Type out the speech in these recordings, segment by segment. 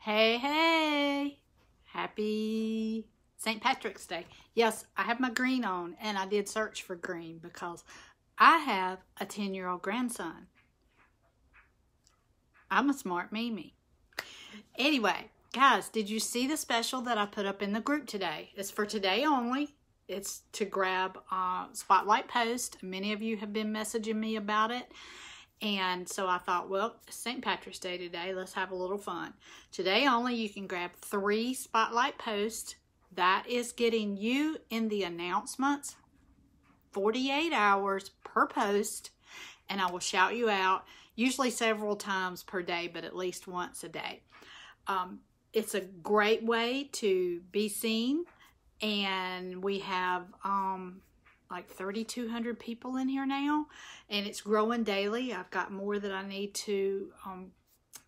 Hey, hey, happy St. Patrick's Day. Yes, I have my green on, and I did search for green because I have a 10-year-old grandson. I'm a smart Mimi. Anyway, guys, did you see the special that I put up in the group today? It's for today only. It's to grab spotlight post. Many of you have been messaging me about it. And so I thought, well, it's St. Patrick's Day today. Let's have a little fun. Today only, you can grab 3 spotlight posts. That is getting you in the announcements 48 hours per post. And I will shout you out, usually several times per day, but at least once a day. It's a great way to be seen. And we have like 3,200 people in here now, and it's growing daily. I've got more that I need to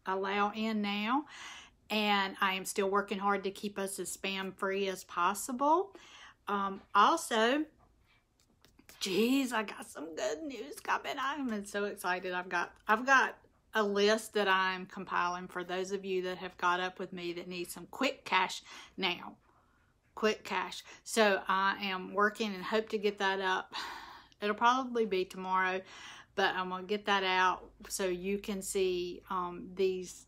allow in now, and I am still working hard to keep us as spam free as possible. Also, geez, I got some good news coming. I'm so excited. I've got a list that I'm compiling for those of you that have got up with me that need some quick cash now. Quick cash. So I am working and hope to get that up. It'll probably be tomorrow, but I'm gonna get that out so you can see these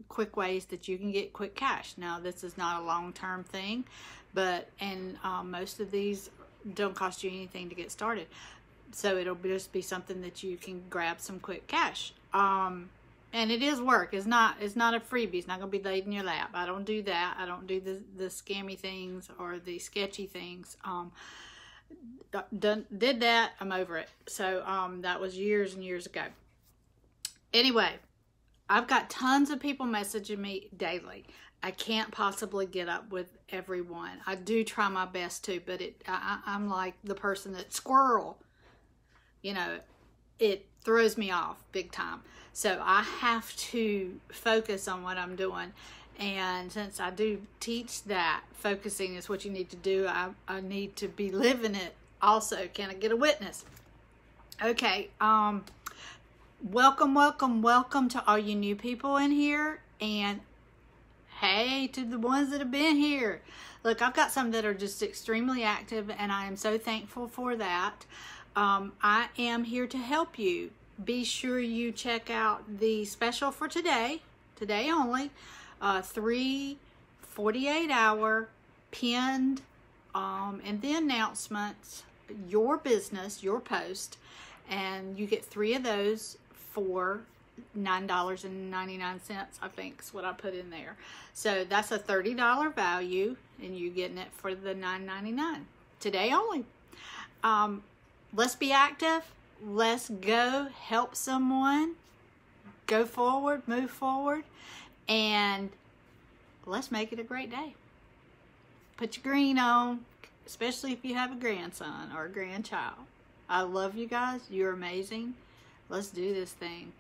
quick ways that you can get quick cash. Now, this is not a long-term thing, but most of these don't cost you anything to get started, so it'll just be something that you can grab some quick cash. And it is work. It's not a freebie. It's not going to be laid in your lap. I don't do that. I don't do the scammy things or the sketchy things. Did that. I'm over it. So that was years and years ago. Anyway, I've got tons of people messaging me daily. I can't possibly get up with everyone. I do try my best to, but I'm like the person that squirrel. You know, it throws me off big time. So I have to focus on what I'm doing. And since I do teach that focusing is what you need to do, I need to be living it also. Can I get a witness? Okay. Welcome to all you new people in here. And hey, to the ones that have been here. Look, I've got some that are just extremely active, and I am so thankful for that. I am here to help you. Be sure you check out the special for today only, 3 48-hour pinned in the announcements, your business, your post, and you get 3 of those for $9.99, I think is what I put in there. So that's a $30 value, and you're getting it for the $9.99 today only. Let's be active. Let's go help someone. Go forward, move forward, and let's make it a great day. Put your green on, especially if you have a grandson or a grandchild. I love you guys. You're amazing. Let's do this thing.